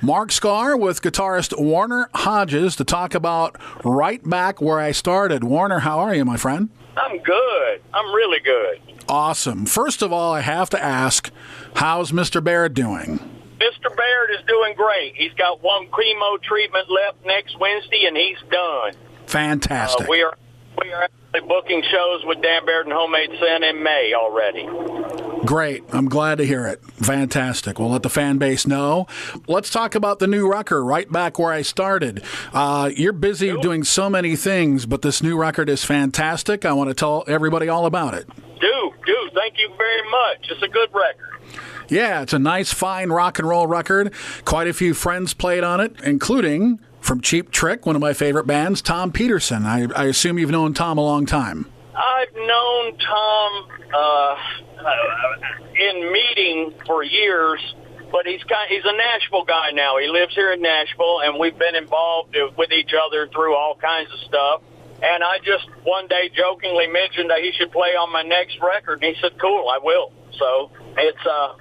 Mark Skaar with guitarist Warner Hodges to talk about Right Back Where I Started. Warner, how are you, my friend? I'm good. I'm really good. Awesome. First of all, I have to ask, how's Mr. Baird doing? Mr. Baird is doing great. He's got one chemo treatment left next Wednesday, and he's done. Fantastic. We are actually booking shows with Dan Baird and Homemade Sin in May already. Great. I'm glad to hear it. Fantastic. We'll let the fan base know. Let's talk about the new record, Right Back Where I Started. You're busy doing so many things, but this new record is fantastic. I want to tell everybody all about it. Do. Thank you very much. It's a good record. Yeah, it's a nice, fine rock and roll record. Quite a few friends played on it, including, from Cheap Trick, one of my favorite bands, Tom Peterson. I assume you've known Tom a long time. I've known Tom in meeting for years, but he's a Nashville guy now. He lives here in Nashville, and we've been involved with each other through all kinds of stuff. And I just one day jokingly mentioned that he should play on my next record, and he said, cool, I will. So it's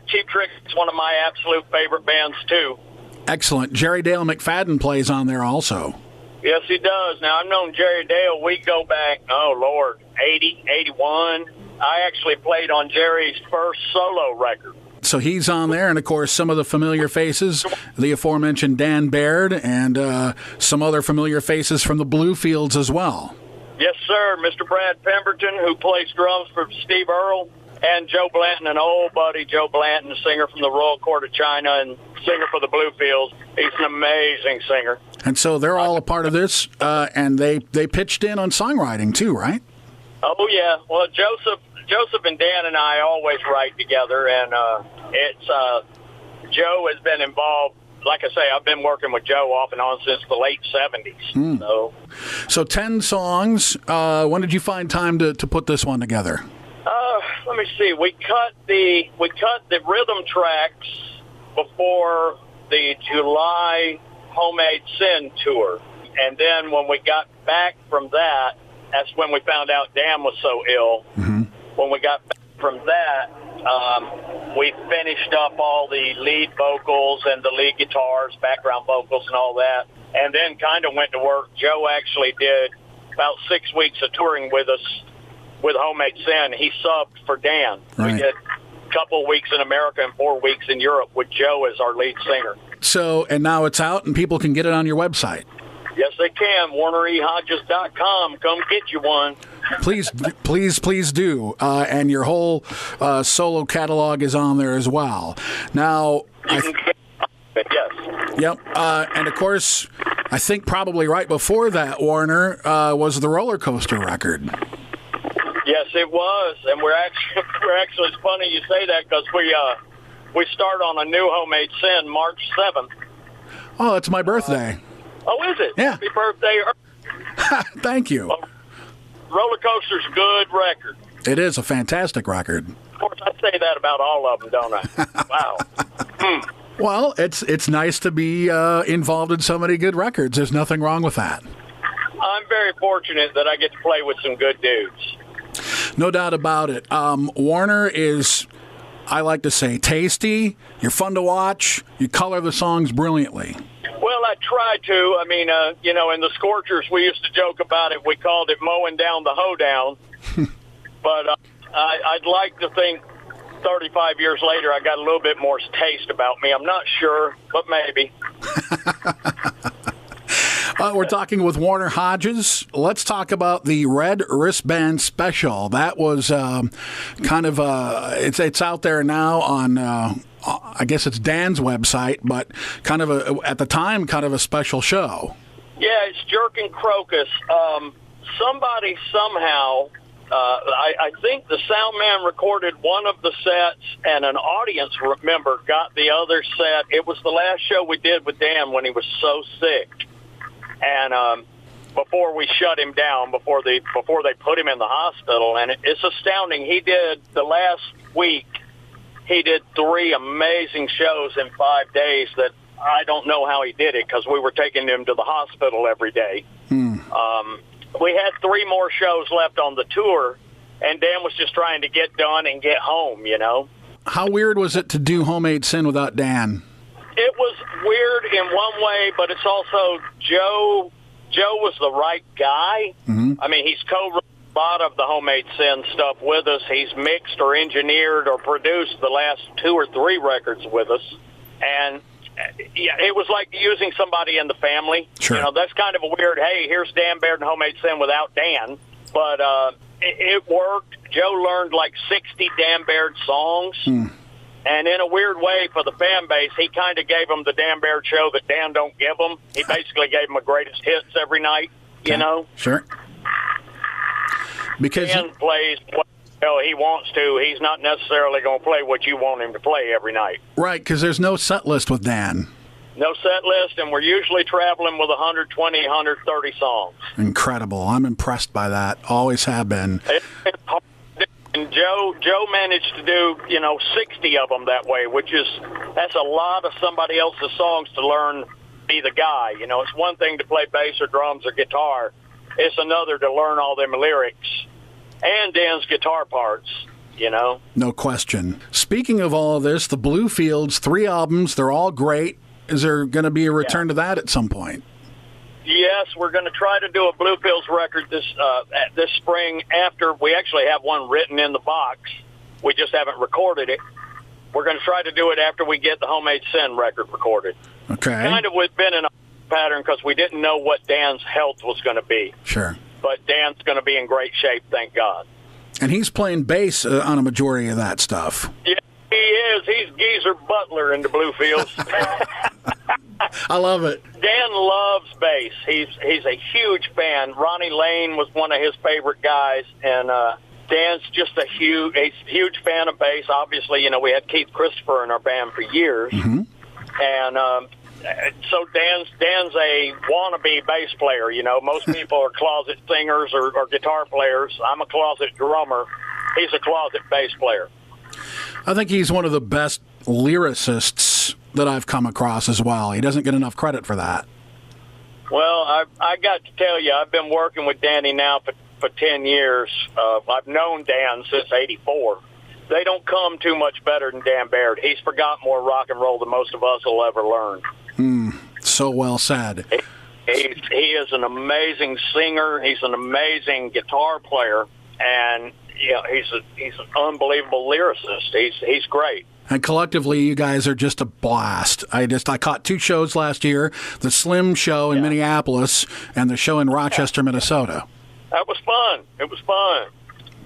Cheap Trick is one of my absolute favorite bands, too. Excellent. Jerry Dale McFadden plays on there also. Yes, he does. Now, I've known Jerry Dale. We go back, 80, 81. I actually played on Jerry's first solo record. So he's on there, and, of course, some of the familiar faces, the aforementioned Dan Baird, and some other familiar faces from the Bluefields as well. Yes, sir. Mr. Brad Pemberton, who plays drums for Steve Earle, and Joe Blanton, an old buddy, Joe Blanton, singer from the Royal Court of China and singer for the Bluefields. He's an amazing singer. And so they're all a part of this, and they pitched in on songwriting too, right? Oh, yeah. Well, Joseph and Dan and I always write together, and Joe has been involved. Like I say, I've been working with Joe off and on since the late 70s. So 10 songs. When did you find time to put this one together? Let me see. We cut the rhythm tracks before the July Homemade Sin tour, and then when we got back from that, that's when we found out Dan was so ill. Mm-hmm. When we got back from that, we finished up all the lead vocals and the lead guitars, background vocals, and all that, and then kind of went to work. Joe actually did about 6 weeks of touring with us with Homemade Sin. He subbed for Dan. Right. We did a couple of weeks in America and 4 weeks in Europe with Joe as our lead singer. So, and now it's out and people can get it on your website. Yes, they can. WarnerEHodges.com. Come get you one. Please do. And your whole solo catalog is on there as well. Now, yes. Yep. And of course, I think probably right before that, Warner, was the Roller Coaster record. Yes, it was, and we're actually it's funny you say that because we start on a new Homemade Sin March 7th. Oh, it's my birthday. Oh, is it? Yeah. Happy birthday! Thank you. Roller Coaster's a good record. It is a fantastic record. Of course, I say that about all of them, don't I? Wow. Well, it's nice to be involved in so many good records. There's nothing wrong with that. I'm very fortunate that I get to play with some good dudes. No doubt about it. Warner is, I like to say, tasty. You're fun to watch. You color the songs brilliantly. Well, I try to. I mean, in the Scorchers, we used to joke about it. We called it mowing down the hoedown. But I'd like to think 35 years later, I got a little bit more taste about me. I'm not sure, but maybe. We're talking with Warner Hodges. Let's talk about the Red Wristband Special. That was kind of it's out there now on I guess it's Dan's website, but kind of at the time kind of a special show. Yeah, it's Jerk and Crocus. Somebody somehow, I think the sound man recorded one of the sets, and an audience member got the other set. It was the last show we did with Dan when he was so sick. And before we shut him down, before they put him in the hospital, and it's astounding. He did the last week. He did 3 amazing shows in 5 days. That I don't know how he did it because we were taking him to the hospital every day. We had 3 more shows left on the tour, and Dan was just trying to get done and get home. How weird was it to do Homemade Sin without Dan? It was weird in one way, but it's also Joe. Joe was the right guy. Mm-hmm. I mean, he's co-wrote a lot of the Homemade Sin stuff with us. He's mixed or engineered or produced the last 2 or 3 records with us. And, yeah, it was like using somebody in the family. Sure. You know, that's kind of a weird, hey, here's Dan Baird and Homemade Sin without Dan. But it worked. Joe learned like 60 Dan Baird songs. And in a weird way, for the fan base, he kind of gave them the Dan Baird show that Dan don't give them. He basically gave them a greatest hits every night, you know? Sure. Because Dan plays what he wants to. He's not necessarily going to play what you want him to play every night. Right, because there's no set list with Dan. No set list, and we're usually traveling with 120, 130 songs. Incredible. I'm impressed by that. Always have been. It's hard. And Joe managed to do, 60 of them that way, that's a lot of somebody else's songs to learn be the guy. You know, it's one thing to play bass or drums or guitar. It's another to learn all them lyrics and Dan's guitar parts, No question. Speaking of all of this, the Bluefields, 3 albums, they're all great. Is there going to be a return to that at some point? Yes, we're going to try to do a Bluefields record this spring. After we actually have one written in the box, we just haven't recorded it. We're going to try to do it after we get the Homemade Sin record recorded. Okay. Kind of we've been in a pattern because we didn't know what Dan's health was going to be. Sure. But Dan's going to be in great shape, thank God. And he's playing bass on a majority of that stuff. Yeah, he is. He's Geezer Butler in the Bluefields. I love it. Dan loves bass. He's a huge fan. Ronnie Lane was one of his favorite guys, and Dan's just a huge fan of bass. Obviously, we had Keith Christopher in our band for years, and so Dan's a wannabe bass player. Most people are closet singers or guitar players. I'm a closet drummer. He's a closet bass player. I think he's one of the best lyricists that I've come across as well. He doesn't get enough credit for that. Well, I got to tell you, I've been working with Danny now for 10 years. I've known Dan since '84. They don't come too much better than Dan Baird. He's forgot more rock and roll than most of us will ever learn. So well said. He is an amazing singer. He's an amazing guitar player, and he's an unbelievable lyricist. He's great. And collectively, you guys are just a blast. I caught 2 shows last year, the Slim show in Minneapolis and the show in Rochester, Minnesota. That was fun. It was fun.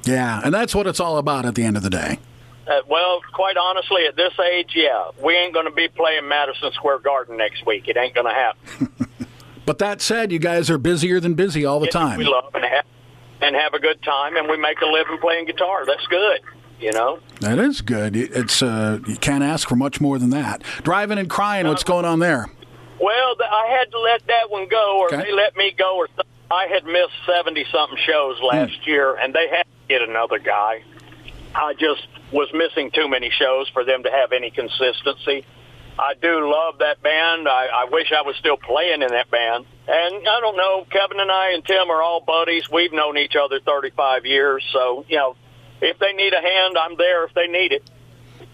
Yeah, and that's what it's all about at the end of the day. Well, quite honestly, at this age, we ain't going to be playing Madison Square Garden next week. It ain't going to happen. But that said, you guys are busier than busy all the time. We love and have a good time, and we make a living playing guitar. That's good. That is good. It's you can't ask for much more than that. Driving and Crying, what's going on there? Well, I had to let that one go, or they let me go, or something. I had missed 70-something shows last year, and they had to get another guy. I just was missing too many shows for them to have any consistency. I do love that band. I wish I was still playing in that band. And I don't know, Kevin and I and Tim are all buddies. We've known each other 35 years, so, if they need a hand, I'm there if they need it.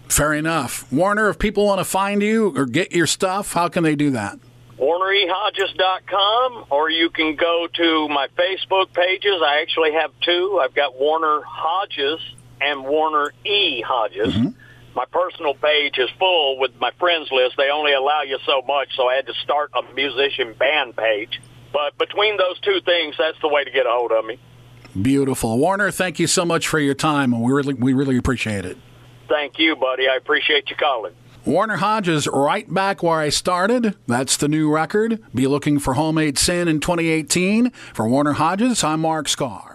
Fair enough. Warner, if people want to find you or get your stuff, how can they do that? WarnerEHodges.com, or you can go to my Facebook pages. I actually have 2. I've got Warner Hodges and Warner E. Hodges. My personal page is full with my friends list. They only allow you so much, so I had to start a musician band page. But between those 2 things, that's the way to get a hold of me. Beautiful. Warner, thank you so much for your time, and we really appreciate it. Thank you, buddy. I appreciate you calling. Warner Hodges, Right Back Where I Started. That's the new record. Be looking for Homemade Sin in 2018. For Warner Hodges, I'm Mark Skaar.